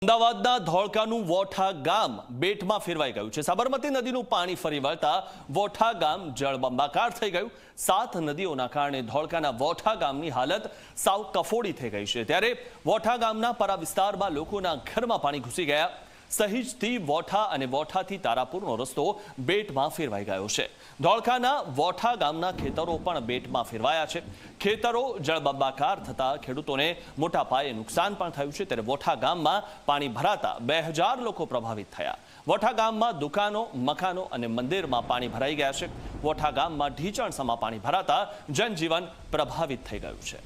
અમદાવાદના ધોળકાનું વોઠા ગામ બેટમાં ફેરવાઈ ગયું છે। સાબરમતી નદીનું પાણી ફરી વળતા વોઠા ગામ જળબંબાકાર થઈ ગયું। 7 નદીઓના કારણે ધોળકાના વોઠા ગામની હાલત સાવ કફોડી થઈ ગઈ છે। ત્યારે વોઠા ગામના પરા વિસ્તારમાં લોકોના ઘરમાં પાણી ઘૂસી ગયા। સહીજથી વોઠા અને વોઠાથી તારાપુરનો રસ્તો બેટમાં ફેરવાઈ ગયો છે। ધોળકાના વોઠા ગામના ખેતરો પણ બેટમાં ફેરવાયા છે। ખેતરો જળબંબાકાર થતા ખેડૂતોને મોટા પાયે નુકસાન પણ થયું છે। ત્યારે વોઠા ગામમાં પાણી ભરાતા 2000 લોકો પ્રભાવિત થયા। વોઠા ગામમાં દુકાનો, મકાનો અને મંદિરમાં પાણી ભરાઈ ગયા છે। વોઠા ગામમાં ઢીચણસમાં પાણી ભરાતા જનજીવન પ્રભાવિત થઈ ગયું છે।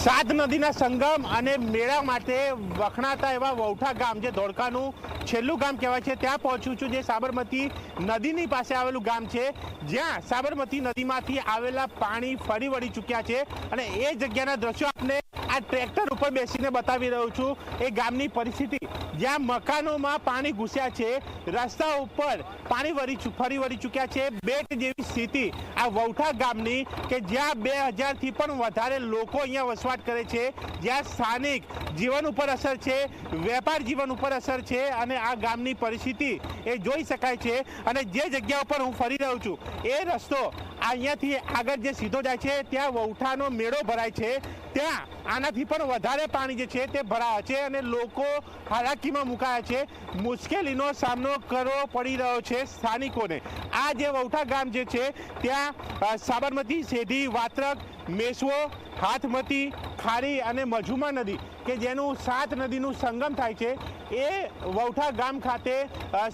सात नदीना संगम અને મેળા માટે વખણાતા એવા વૌઠા ગામ જે ધોળકાનું છેલ્લું ગામ કહેવાય છે ત્યાં પહોંચ્યું છું, જે સાબરમતી નદીની પાસે આવેલું ગામ છે, જ્યાં સાબરમતી નદીમાંથી આવેલા પાણી ફરી વળી ચૂક્યા છે અને એ જગ્યાના દ્રશ્યો આપને આ ટ્રેક્ટર ઉપર બેસીને બતાવી રહ્યો છું। એ ગામની પરિસ્થિતિ જ્યાં મકાનોમાં પાણી ઘૂસ્યા છે, રસ્તા ઉપર પાણી ફરી વળી ચૂક્યા છે। બેટ જેવી સ્થિતિ આ વૌઠા ગામની કે જ્યાં 2000 થી પણ વધારે લોકો અહીંયા વસવાટ કરે છે, જ્યાં સ્થાનિક જીવન ઉપર અસર છે, વેપાર જીવન ઉપર અસર છે અને આ ગામની પરિસ્થિતિ એ જોઈ શકાય છે। અને જે જગ્યા ઉપર હું ફરી રહ્યો છું એ રસ્તો અહીંયાથી આગળ જે સીધો જાય છે ત્યાં વૌઠાનો મેળો ભરાય છે, ત્યાં આનાથી પણ વધારે પાણી જે છે તે ભરાયા છે અને લોકો હાલાકીમાં મુકાયા છે। મુશ્કેલીનો સામનો કરવો પડી રહ્યો છે સ્થાનિકોને। આ જે વૌઠા ગામ જે છે ત્યાં સાબરમતી, સેઢી, વાત્રક, મેસવો, હાથમતી, ખારી અને મજુમા નદી કે જેનું 7 નદીનું સંગમ થાય છે, એ વૌઠા ગામ ખાતે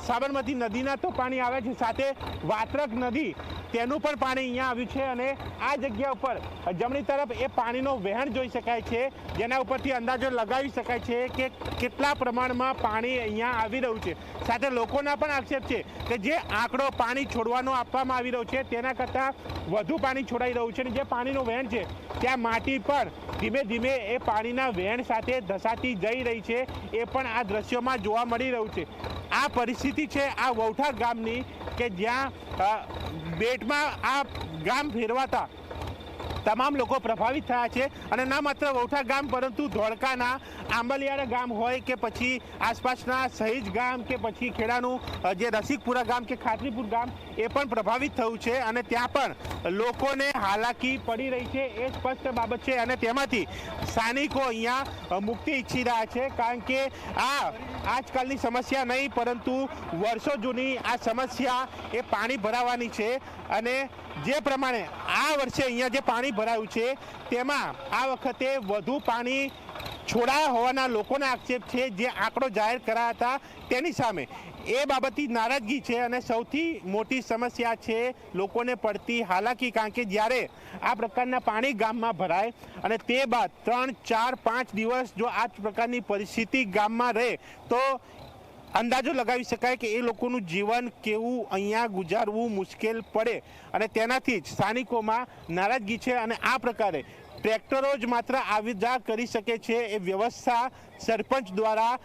સાબરમતી નદીના તો પાણી આવે છે, સાથે વાત્રક નદી તેનું પણ પાણી અહીંયા આવ્યું છે અને આ જગ્યા ઉપર જમણી તરફ એ પાણીનો વહેણ જોઈ શકાય છે, જેના ઉપરથી અંદાજો લગાવી શકાય છે કે કેટલા પ્રમાણમાં પાણી અહીંયા આવી રહ્યું છે। સાથે લોકોના પણ આક્ષેપ છે કે જે આંકડો પાણી છોડવાનો આપવામાં આવી રહ્યો છે તેના કરતાં વધુ પાણી છોડાઈ રહ્યું છે અને જે પાણીનો વહેણ છે ત્યાં માટી પણ ધીમે ધીમે એ પાણીના વહેણ સાથે ધસાતી જઈ રહી છે, એ પણ આ દ્રશ્યોમાં જોવા મળી રહ્યું છે। આ પરિસ્થિતિ છે આ વૌઠા ગામની કે જ્યાં બેટમાં આ ગામ ફેરવાતા તમામ લોકો પ્રભાવિત થયા છે અને ના માત્ર વૌઠા ગામ પરંતુ ધોળકાના આંબલિયાળા ગામ હોય કે પછી આસપાસના સહીજ ગામ કે પછી ખેડાનું જે રસિકપુરા ગામ કે ખાતરીપુર ગામ એ પણ પ્રભાવિત થયું છે અને ત્યાં પણ લોકોને હાલાકી પડી રહી છે, એ સ્પષ્ટ બાબત છે। અને તેમાંથી સ્થાનિકો અહીંયા મુક્તિ ઈચ્છી રહ્યા છે, કારણ કે આ આજકાલની સમસ્યા નહીં પરંતુ વર્ષો જૂની આ સમસ્યા એ પાણી ભરાવાની છે અને જે પ્રમાણે આ વર્ષે અહીંયા જે પાણી ભરાયું છે તેમાં આ વખતે વધુ પાણી છોડાયા હોવાના લોકોના આક્ષેપ છે। જે આંકડો જાહેર કરાયા હતા તેની સામે એ બાબતની નારાજગી છે અને સૌથી મોટી સમસ્યા છે લોકોને પડતી હાલાકી, કારણ કે જ્યારે આ પ્રકારના પાણી ગામમાં ભરાય અને તે બાદ 3, 4, 5 દિવસ જો આ પ્રકારની પરિસ્થિતિ ગામમાં રહે તો અંદાજો લગાવી શકાય કે એ લોકોનું જીવન કેવું અહીંયા ગુજારવું મુશ્કેલ પડે અને તેનાથી જ સ્થાનિકોમાં નારાજગી છે અને આ પ્રકારે ટ્રેક્ટરો જ માત્ર આવી જા કરી શકે છે એ વ્યવસ્થા સરપંચ દ્વારા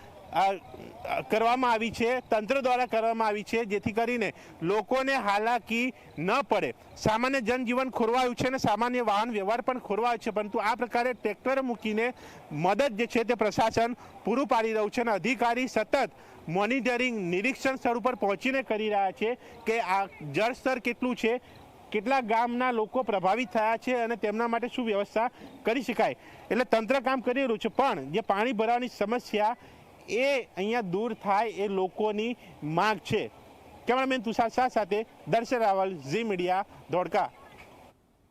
કરવામાં આવી છે, તંત્ર દ્વારા કરવામાં આવી છે, જેથી કરીને લોકોને હાલાકી ન પડે। સામાન્ય જનજીવન ખોરવાયું છે અને સામાન્ય વાહન વ્યવહાર પણ ખોરવાયો છે, પરંતુ આ પ્રકારે ટ્રેક્ટર મૂકીને મદદ જે છે તે પ્રશાસન પૂરું પાડી રહ્યું છે અને અધિકારી સતત મોનિટરિંગ, નિરીક્ષણ સ્થળ ઉપર પહોંચીને કરી રહ્યા છે કે આ જળસ્તર કેટલું છે, કેટલા ગામના લોકો પ્રભાવિત થયા છે અને તેમના માટે શું વ્યવસ્થા કરી શકાય। એટલે તંત્ર કામ કરી રહ્યું છે, પણ જે પાણી ભરાવાની સમસ્યા એ અહીંયા દૂર થાય એ લોકોની માંગ છે। કેમેરામેન તુષાર શાહ સાથે દર્શન રાવલ, ઝી મીડિયા, ધોળકા।